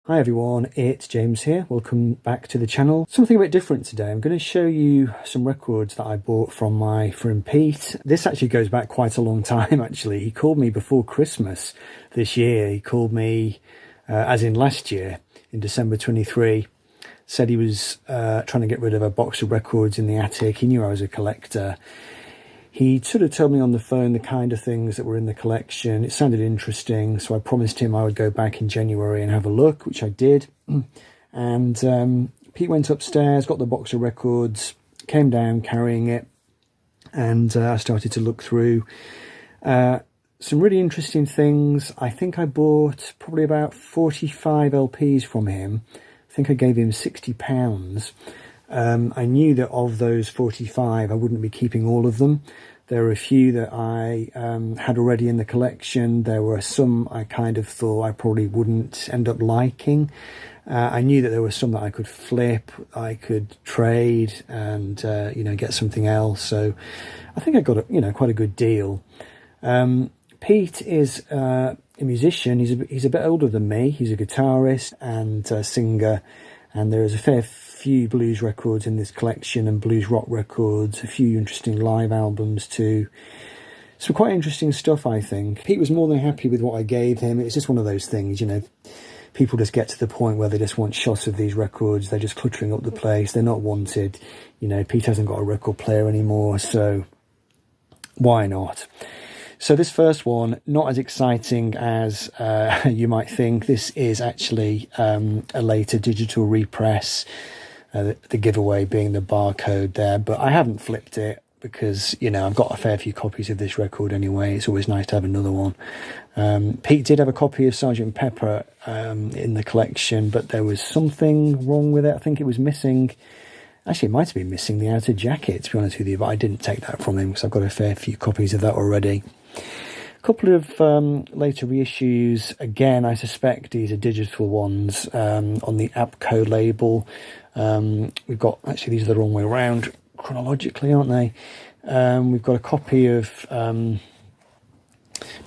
Hi everyone, it's James here. Welcome back to the channel. Something a bit different today. I'm going to show you some records that I bought from my friend Pete. This actually goes back quite a long time actually. He called me before Christmas this year. He called me, as in last year, in December 23. Said he was trying to get rid of a box of records in the attic. He knew I was a collector. He sort of told me on the phone the kind of things that were in the collection. It sounded interesting, so I promised him I would go back in January and have a look, which I did. And Pete went upstairs, got the box of records, came down carrying it, and I started to look through some really interesting things. I think I bought probably about 45 LPs from him. I think I gave him £60. I knew that of those 45, I wouldn't be keeping all of them. There were a few that I had already in the collection. There were some I kind of thought I probably wouldn't end up liking. I knew that there were some that I could flip, I could trade and, get something else. So I think I got, quite a good deal. Pete is a musician. He's a bit older than me. He's a guitarist and a singer. And there is a fair few blues records in this collection and blues rock records, a few interesting live albums too. Some quite interesting stuff, I think. Pete was more than happy with what I gave him. It's just one of those things, people just get to the point where they just want shots of these records. They're just cluttering up the place. They're not wanted. Pete hasn't got a record player anymore, so why not? So this first one, not as exciting as you might think. This is actually a later digital repress, the giveaway being the barcode there. But I haven't flipped it because, I've got a fair few copies of this record anyway. It's always nice to have another one. Pete did have a copy of Sgt. Pepper in the collection, but there was something wrong with it. I think it was missing... Actually, it might have been missing the outer jacket, to be honest with you, but I didn't take that from him because I've got a fair few copies of that already. A couple of later reissues. Again, I suspect these are digital ones on the APCO label. We've got, actually, these are the wrong way around chronologically, aren't they? We've got a copy of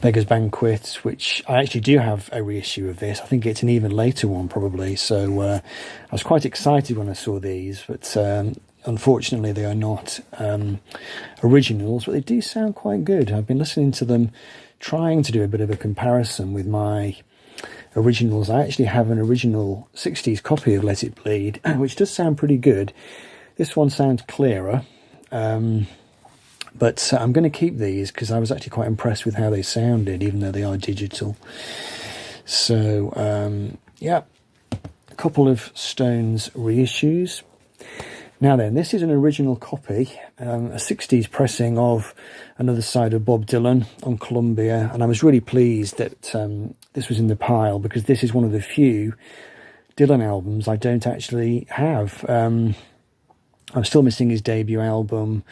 Beggar's Banquet, which I actually do have a reissue of this. I think it's an even later one, probably. So I was quite excited when I saw these, but unfortunately they are not originals, but they do sound quite good. I've been listening to them, trying to do a bit of a comparison with my originals. I actually have an original 60s copy of Let It Bleed, which does sound pretty good. This one sounds clearer. But I'm going to keep these because I was actually quite impressed with how they sounded, even though they are digital. So, a couple of Stones reissues. Now then, this is an original copy, a 60s pressing of Another Side of Bob Dylan on Columbia. And I was really pleased that this was in the pile because this is one of the few Dylan albums I don't actually have. I'm still missing his debut album.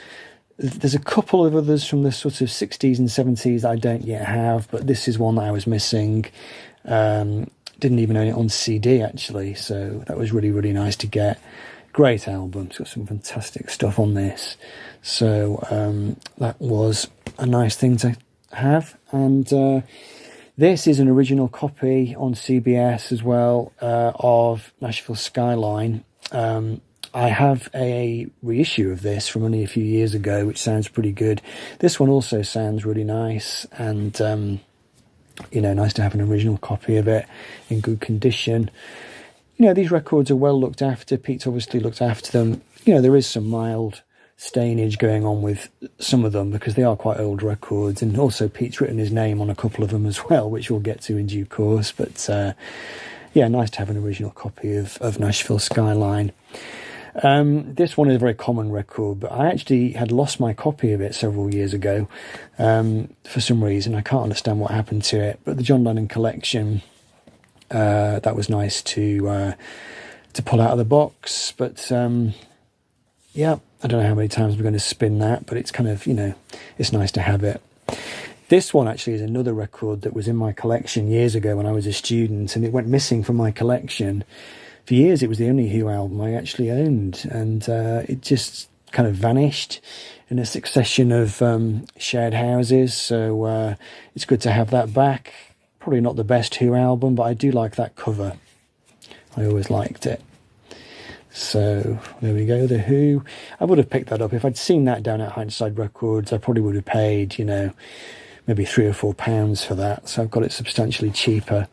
There's a couple of others from the sort of 60s and 70s that I don't yet have, but this is one that I was missing. Didn't even own it on CD, actually, so that was really, really nice to get. Great album. It's got some fantastic stuff on this. So that was a nice thing to have. And this is an original copy on CBS as well of Nashville Skyline. I have a reissue of this from only a few years ago, which sounds pretty good. This one also sounds really nice and, nice to have an original copy of it in good condition. These records are well looked after. Pete's obviously looked after them. There is some mild stainage going on with some of them because they are quite old records. And also Pete's written his name on a couple of them as well, which we'll get to in due course. But, nice to have an original copy of Nashville Skyline. This one is a very common record, but I actually had lost my copy of it several years ago for some reason. I can't understand what happened to it, but the John Lennon collection, that was nice to pull out of the box. But I don't know how many times we're going to spin that, but it's kind of, it's nice to have it. This one actually is another record that was in my collection years ago when I was a student, and it went missing from my collection. For years, it was the only Who album I actually owned, and it just kind of vanished in a succession of shared houses. So it's good to have that back. Probably not the best Who album, but I do like that cover. I always liked it. So there we go, The Who. I would have picked that up if I'd seen that down at Hindsight Records. I probably would have paid, you know, maybe £3 or £4 for that. So I've got it substantially cheaper.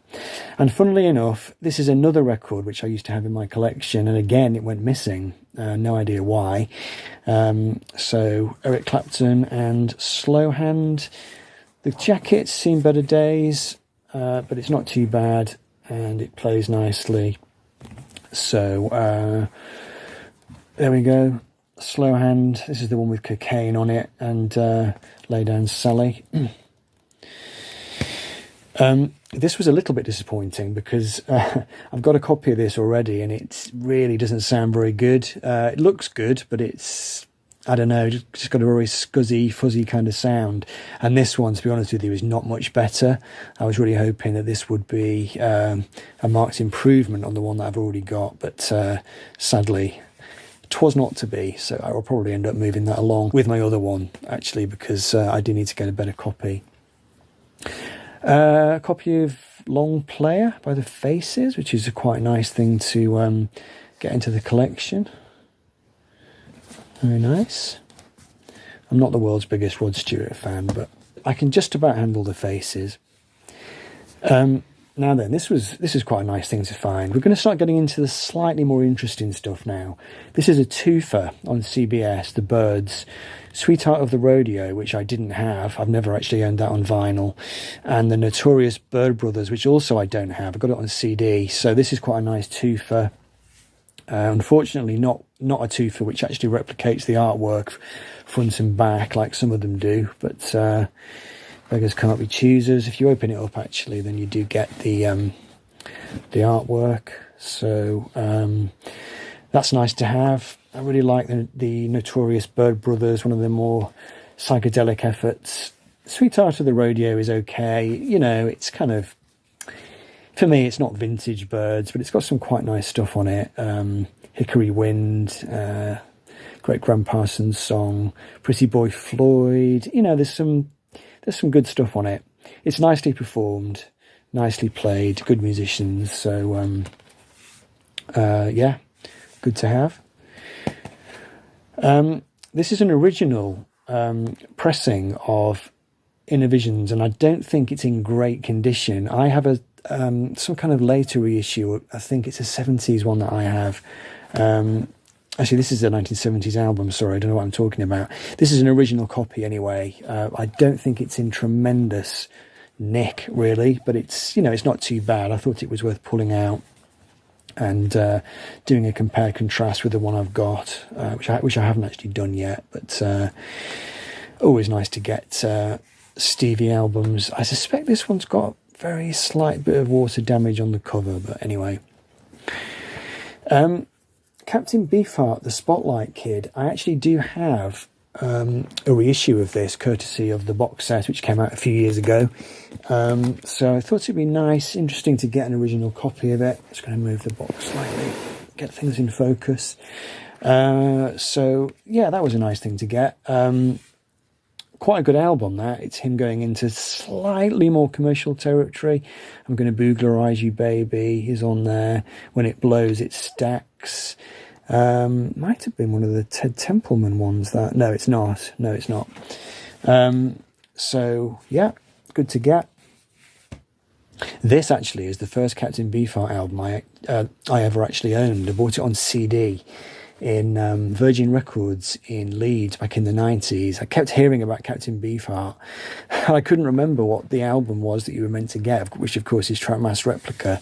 And funnily enough, this is another record which I used to have in my collection, and again it went missing. No idea why. So Eric Clapton and Slow Hand. The jacket's seen better days, but it's not too bad, and it plays nicely. So there we go, Slow Hand. This is the one with Cocaine on it, and Lay Down Sally. This was a little bit disappointing because I've got a copy of this already, and it really doesn't sound very good. It looks good, but it's, I don't know, just got a very scuzzy, fuzzy kind of sound. And this one, to be honest with you, is not much better. I was really hoping that this would be a marked improvement on the one that I've already got, but sadly, it was not to be. So I will probably end up moving that along with my other one, actually, because I do need to get a better copy. A copy of Long Player by The Faces, which is a quite nice thing to get into the collection. Very nice. I'm not the world's biggest Rod Stewart fan, but I can just about handle The Faces. Now then, this is quite a nice thing to find. We're going to start getting into the slightly more interesting stuff now. This is a twofer on CBS, The Byrds, Sweetheart of the Rodeo, which I didn't have. I've never actually owned that on vinyl. And the Notorious Byrd Brothers, which also I don't have. I got it on CD. So this is quite a nice twofer. Unfortunately, not a twofer which actually replicates the artwork front and back like some of them do. But beggars can't be choosers. If you open it up, actually, then you do get the artwork. So that's nice to have. I really like the Notorious Byrd Brothers, one of the more psychedelic efforts. Sweetheart of the Rodeo is okay. You know, it's kind of, for me, it's not vintage Byrds, but it's got some quite nice stuff on it. Hickory Wind, Great Graham Parsons song, Pretty Boy Floyd. You know, there's some good stuff on it. It's nicely performed, nicely played, good musicians. So, yeah, good to have. This is an original pressing of Inner Visions, and I don't think it's in great condition. I have some kind of later reissue. I think it's a 70s one that I have. Actually, this is a 1970s album. Sorry, I don't know what I'm talking about. This is an original copy anyway. I don't think it's in tremendous nick, really, but it's, you know, it's not too bad. I thought it was worth pulling out and doing a compare contrast with the one I've got, which I haven't actually done yet. But always nice to get Stevie albums. I suspect this one's got very slight bit of water damage on the cover, but anyway. Captain Beefheart, the Spotlight Kid. I actually do have a reissue of this, courtesy of the box set, which came out a few years ago. So I thought it'd be nice, interesting to get an original copy of it. Just going to move the box slightly, get things in focus. So yeah, that was a nice thing to get. Quite a good album, that. It's him going into slightly more commercial territory. I'm going to Booglerize You Baby is on there. When It Blows It Stacks. Might have been one of the Ted Templeman ones. That No, it's not. So yeah, good to get. This actually is the first Captain Beefheart album I ever actually owned. I bought it on CD in Virgin Records in Leeds back in the 90s. I kept hearing about Captain Beefheart. I couldn't remember what the album was that you were meant to get, which of course is Trackmaster Replica.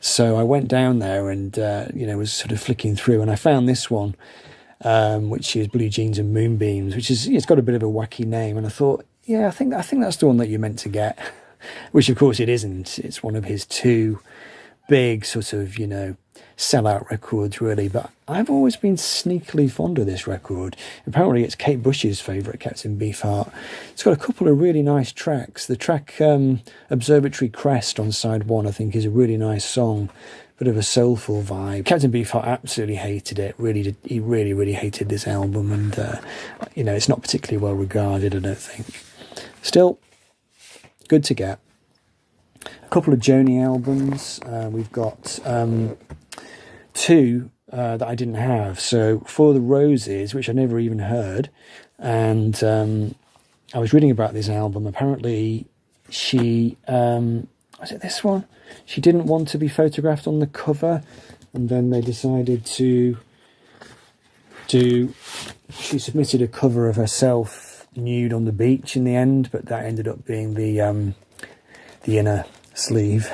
So I went down there and was sort of flicking through, and I found this one, which is Blue Jeans and Moonbeams, which is, it's got a bit of a wacky name, and I thought, yeah, I think that's the one that you're meant to get, which of course it isn't. It's one of his two big sort of, sellout records, really. But I've always been sneakily fond of this record. Apparently it's Kate Bush's favourite, Captain Beefheart. It's got a couple of really nice tracks. The track Observatory Crest on side one, I think, is a really nice song. Bit of a soulful vibe. Captain Beefheart absolutely hated it. He really hated this album, and it's not particularly well regarded, I don't think. Still, good to get. A couple of Joni albums. We've got two that I didn't have. So For the Roses, which I never even heard, and I was reading about this album. Apparently she, was it this one? She didn't want to be photographed on the cover, and then they decided to she submitted a cover of herself nude on the beach in the end, but that ended up being the inner sleeve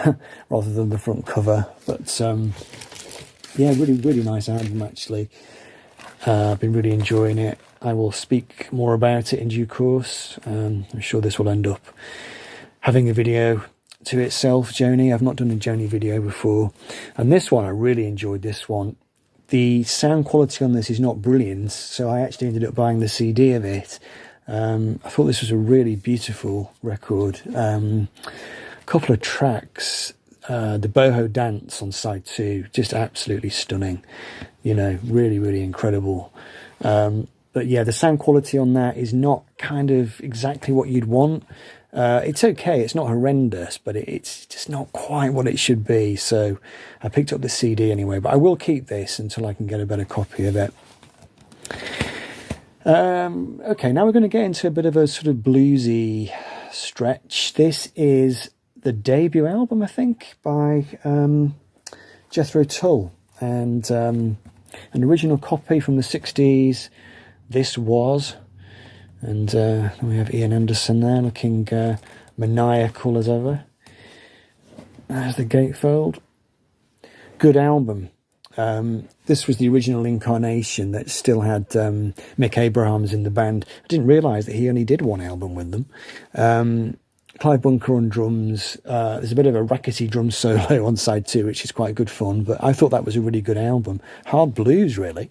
rather than the front cover. But yeah, really nice album actually. I've been really enjoying it. I will speak more about it in due course. I'm sure this will end up having a video to itself. Joni, I've not done a Joni video before, and this one I really enjoyed. This one, the sound quality on this is not brilliant, so I actually ended up buying the CD of it. I thought this was a really beautiful record. A couple of tracks, the boho dance on side 2, just absolutely stunning, you know, really incredible. But yeah, the sound quality on that is not kind of exactly what you'd want. It's okay, it's not horrendous, but it's just not quite what it should be. So I picked up the CD anyway, but I will keep this until I can get a better copy of it. Okay, now we're going to get into a bit of a sort of bluesy stretch. This is the debut album, I think, by Jethro Tull, and an original copy from the 60s. This was, and we have Ian Anderson there looking maniacal as ever. There's the gatefold. Good album. This was the original incarnation that still had Mick Abrahams in the band. I didn't realise that he only did one album with them. Clive Bunker on drums. There's a bit of a rackety drum solo on side 2, which is quite good fun, but I thought that was a really good album. Hard blues, really,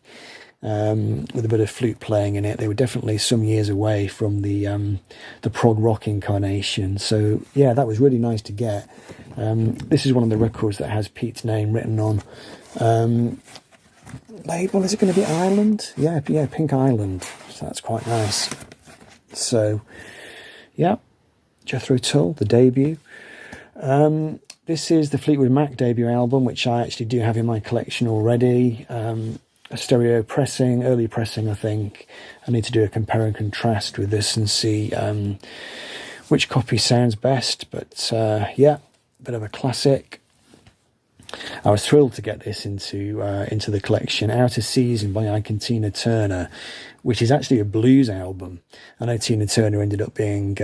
with a bit of flute playing in it. They were definitely some years away from the prog rock incarnation. So yeah, that was really nice to get. This is one of the records that has Pete's name written on. Label, is it going to be Island? Yeah, Pink Island. So that's quite nice. So yeah, Jethro Tull, the debut. This is the Fleetwood Mac debut album, which I actually do have in my collection already. A stereo pressing, early pressing, I think. I need to do a compare and contrast with this and see which copy sounds best. But yeah, a bit of a classic. I was thrilled to get this into the collection. Out of Season by Ike and Tina Turner, which is actually a blues album. I know Tina Turner ended up being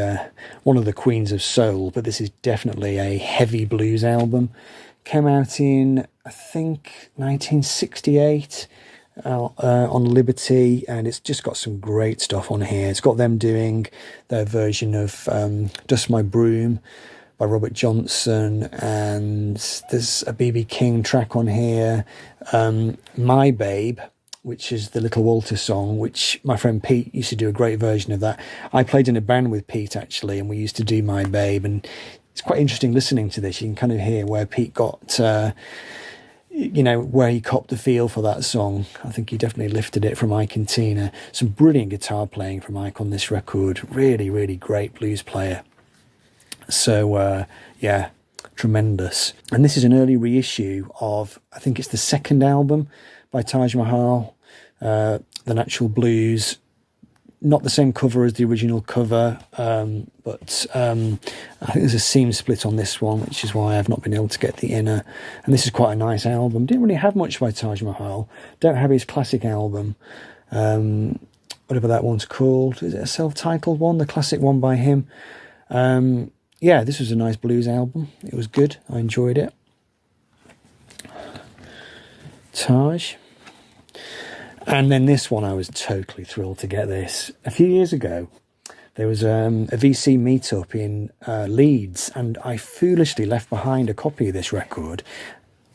one of the queens of soul, but this is definitely a heavy blues album. Came out in, I think, 1968 on Liberty, and it's just got some great stuff on here. It's got them doing their version of Dust My Broom by Robert Johnson, and there's a B.B. King track on here, My Babe, which is the Little Walter song, which my friend Pete used to do a great version of that. I played in a band with Pete, actually, and we used to do My Babe, and it's quite interesting listening to this. You can kind of hear where Pete got, you know, where he copped the feel for that song. I think he definitely lifted it from Ike and Tina. Some brilliant guitar playing from Ike on this record. Really great blues player. So, yeah, tremendous. And this is an early reissue of, I think it's the second album by Taj Mahal, The Natural Blues. Not the same cover as the original cover, but I think there's a seam split on this one, which is why I've not been able to get the inner. And this is quite a nice album. Didn't really have much by Taj Mahal. Don't have his classic album, whatever that one's called. Is it a self-titled one? The classic one by him. Yeah, this was a nice blues album. It was good. I enjoyed it. Taj. And then this one, I was totally thrilled to get this. A few years ago, there was a VC meetup in Leeds, and I foolishly left behind a copy of this record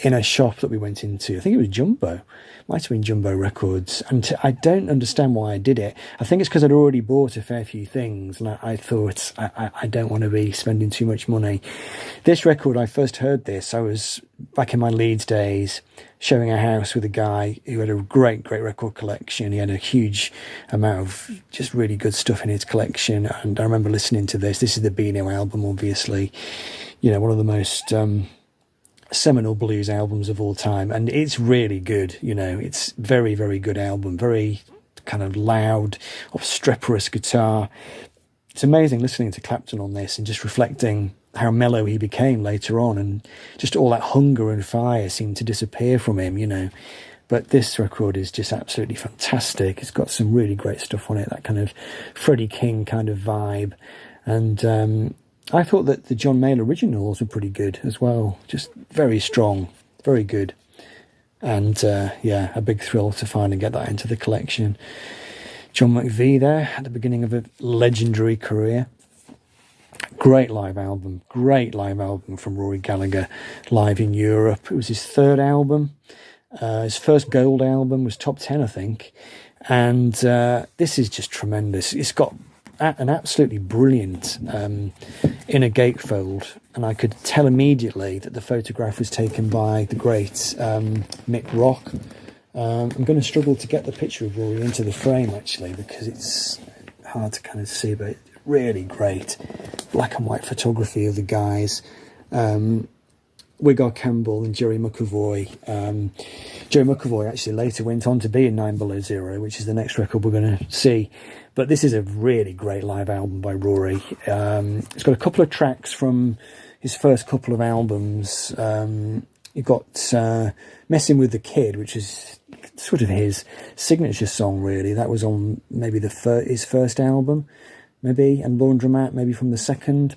in a shop that we went into. I think it was Jumbo. Might have been Jumbo Records. And I don't understand why I did it. I think it's because I'd already bought a fair few things, and I thought, I don't want to be spending too much money. This record, I first heard this, I was back in my Leeds days, showing a house with a guy who had a great record collection. He had a huge amount of just really good stuff in his collection, and I remember listening to this. This is the Beano album, obviously. You know, one of the most seminal blues albums of all time, and it's really good. It's very, very good album, very kind of loud, obstreperous guitar. It's amazing listening to Clapton on this and just reflecting how mellow he became later on, and just all that hunger and fire seemed to disappear from him. But this record is just absolutely fantastic. It's got some really great stuff on it, that kind of Freddie King kind of vibe. And I thought that the John Mayall originals were pretty good as well. Just very strong, very good. And a big thrill to finally get that into the collection. John McVie there at the beginning of a legendary career. Great live album from Rory Gallagher live in Europe. It was his third album. His first gold album was top 10, I think. And this is just tremendous. It's got an absolutely brilliant inner gatefold, and I could tell immediately that the photograph was taken by the great Mick Rock. I'm going to struggle to get the picture of Rory into the frame, actually, because it's hard to kind of see, but really great black and white photography of the guys. Wigar Campbell and Jerry McAvoy. Jerry McAvoy actually later went on to be in 9 Below Zero, which is the next record we're going to see. But this is a really great live album by Rory. It's got a couple of tracks from his first couple of albums. You got Messing with the Kid, which is sort of his signature song, really. That was on maybe his first album, maybe, and Laundromat, maybe from the second.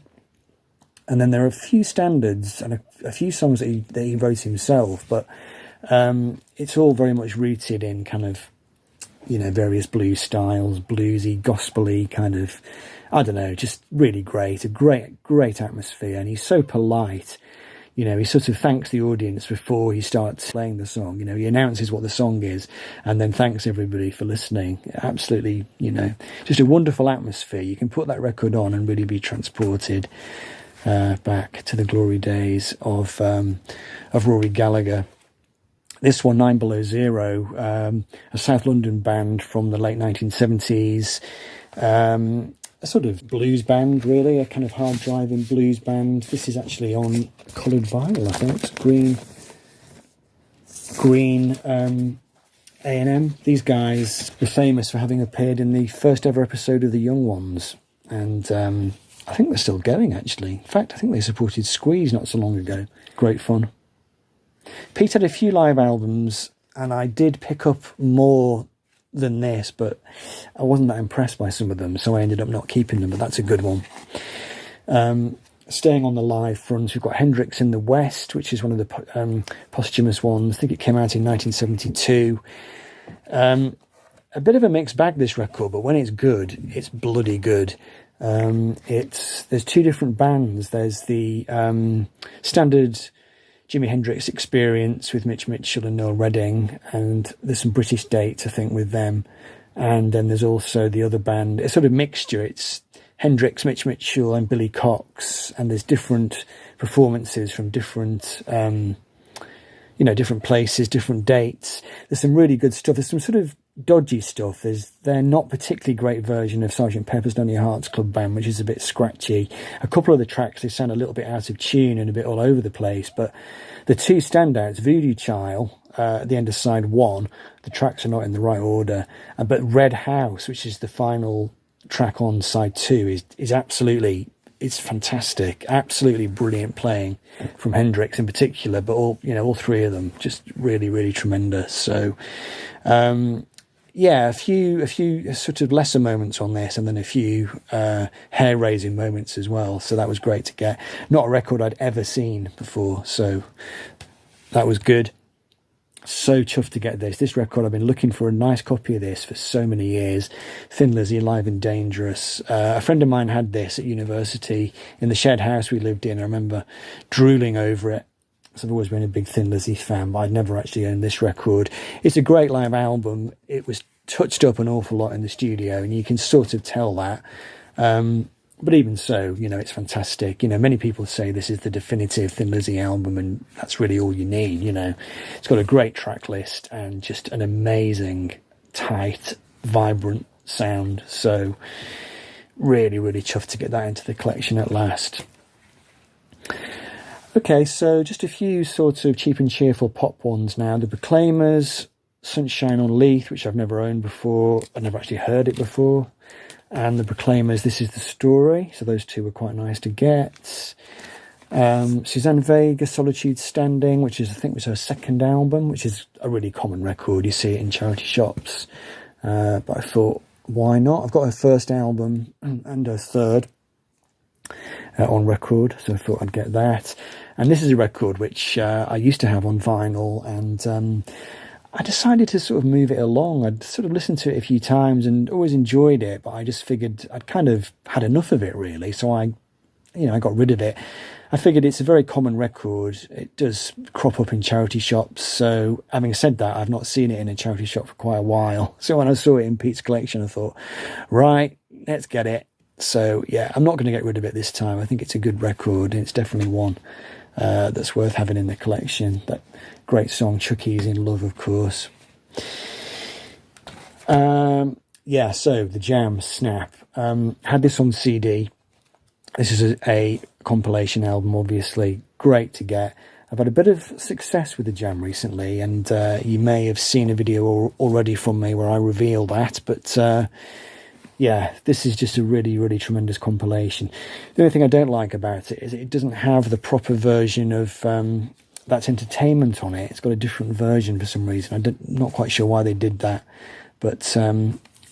And then there are a few standards and a few songs that he wrote himself, but it's all very much rooted in kind of, various blues styles, bluesy, gospel-y kind of, I don't know, just really great, a great atmosphere. And he's so polite. He sort of thanks the audience before he starts playing the song. He announces what the song is and then thanks everybody for listening. Absolutely, just a wonderful atmosphere. You can put that record on and really be transported back to the glory days of Rory Gallagher. This one, 9 Below Zero, a South London band from the late 1970s. A sort of blues band, really, a kind of hard-driving blues band. This is actually on coloured vinyl, I think. It's green A&M. These guys were famous for having appeared in the first ever episode of The Young Ones. And I think they're still going, actually. In fact, I think they supported Squeeze not so long ago. Great fun. Pete had a few live albums, and I did pick up more than this, but I wasn't that impressed by some of them, so I ended up not keeping them, but that's a good one. Staying on the live front, we've got Hendrix in the West, which is one of the posthumous ones. I think it came out in 1972. A bit of a mixed bag, this record, but when it's good, it's bloody good. There's two different bands. There's the standard Jimi Hendrix Experience with Mitch Mitchell and Noel Redding, and there's some British dates, I think, with them. And then there's also the other band. It's sort of mixture. It's Hendrix, Mitch Mitchell and Billy Cox, and there's different performances from different different places, different dates. There's some really good stuff. There's some sort of dodgy stuff. They're not particularly great version of Sgt. Pepper's Lonely Hearts Club Band, which is a bit scratchy. A couple of the tracks, they sound a little bit out of tune and a bit all over the place, but the two standouts, Voodoo Child at the end of side 1, the tracks are not in the right order, but Red House, which is the final track on side 2, is absolutely, it's fantastic, absolutely brilliant playing from Hendrix in particular, but all three of them just really, really tremendous. So a few sort of lesser moments on this, and then a few hair-raising moments as well. So that was great to get. Not a record I'd ever seen before, so that was good. So chuffed to get this. This record, I've been looking for a nice copy of this for so many years. Thin Lizzy, Live and Dangerous. A friend of mine had this at university in the shed house we lived in. I remember drooling over it. So I've always been a big Thin Lizzy fan, but I'd never actually owned this record. It's a great live album. It was touched up an awful lot in the studio, and you can sort of tell that. But even so, it's fantastic. Many people say this is the definitive Thin Lizzy album, and that's really all you need. It's got a great track list and just an amazing, tight, vibrant sound. So really, really chuffed to get that into the collection at last. Okay, so just a few sort of cheap and cheerful pop ones now. The Proclaimers, Sunshine on Leith, which I've never owned before. I've never actually heard it before. And the Proclaimers, This Is the Story. So those two were quite nice to get. Suzanne Vega, Solitude Standing, which is, I think, was her second album, which is a really common record. You see it in charity shops. But I thought, why not? I've got her first album and her third on record, so I thought I'd get that. And this is a record which I used to have on vinyl, and I decided to sort of move it along. I'd sort of listened to it a few times and always enjoyed it, but I just figured I'd kind of had enough of it, really. So I got rid of it. I figured it's a very common record. It does crop up in charity shops. So having said that, I've not seen it in a charity shop for quite a while. So when I saw it in Pete's collection, I thought, right, let's get it. So yeah, I'm not going to get rid of it this time. I think it's a good record. It's definitely one that's worth having in the collection. That great song, Chucky's in Love, of course. Yeah, so the Jam, Snap. Had this on CD. This is a compilation album, obviously. Great to get. I've had a bit of success with the Jam recently, and you may have seen a video already from me where I reveal that, but yeah, this is just a really, really tremendous compilation. The only thing I don't like about it is it doesn't have the proper version of That's Entertainment on it. It's got a different version for some reason. I'm not quite sure why they did that, but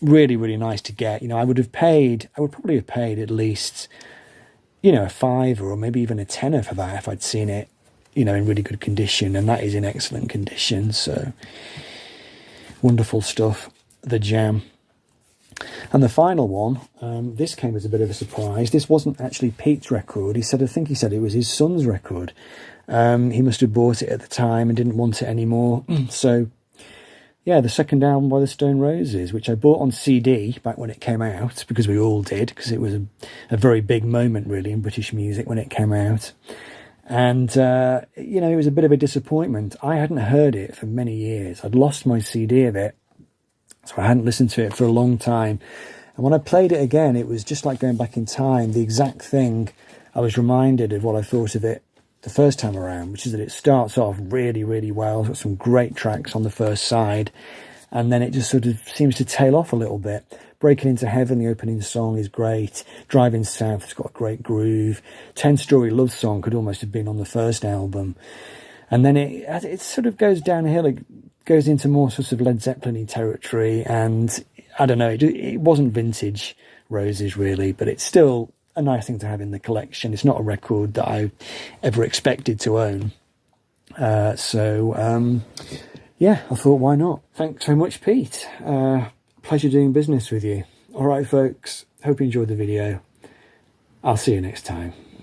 really, really nice to get. I would probably have paid at least, a £5 or maybe even a tenner for that if I'd seen it, in really good condition, and that is in excellent condition. So wonderful stuff, the Jam. And the final one, this came as a bit of a surprise. This wasn't actually Pete's record. I think he said it was his son's record. He must have bought it at the time and didn't want it anymore. So yeah, the second album by the Stone Roses, which I bought on CD back when it came out, because we all did, because it was a very big moment, really, in British music when it came out. And, it was a bit of a disappointment. I hadn't heard it for many years. I'd lost my CD of it, so I hadn't listened to it for a long time. And when I played it again, it was just like going back in time. The exact thing, I was reminded of what I thought of it the first time around, which is that it starts off really, really well. It's got some great tracks on the first side, and then it just sort of seems to tail off a little bit. Breaking Into Heaven, the opening song, is great. Driving South has got a great groove. 10-Story Love Song could almost have been on the first album. And then it sort of goes downhill. It goes into more sort of Led Zeppelin-y territory, and I don't know, it wasn't vintage Roses, really, but it's still a nice thing to have in the collection. It's not a record that I ever expected to own. Yeah, I thought, why not? Thanks so much, Pete. Pleasure doing business with you. All right, folks. Hope you enjoyed the video. I'll see you next time.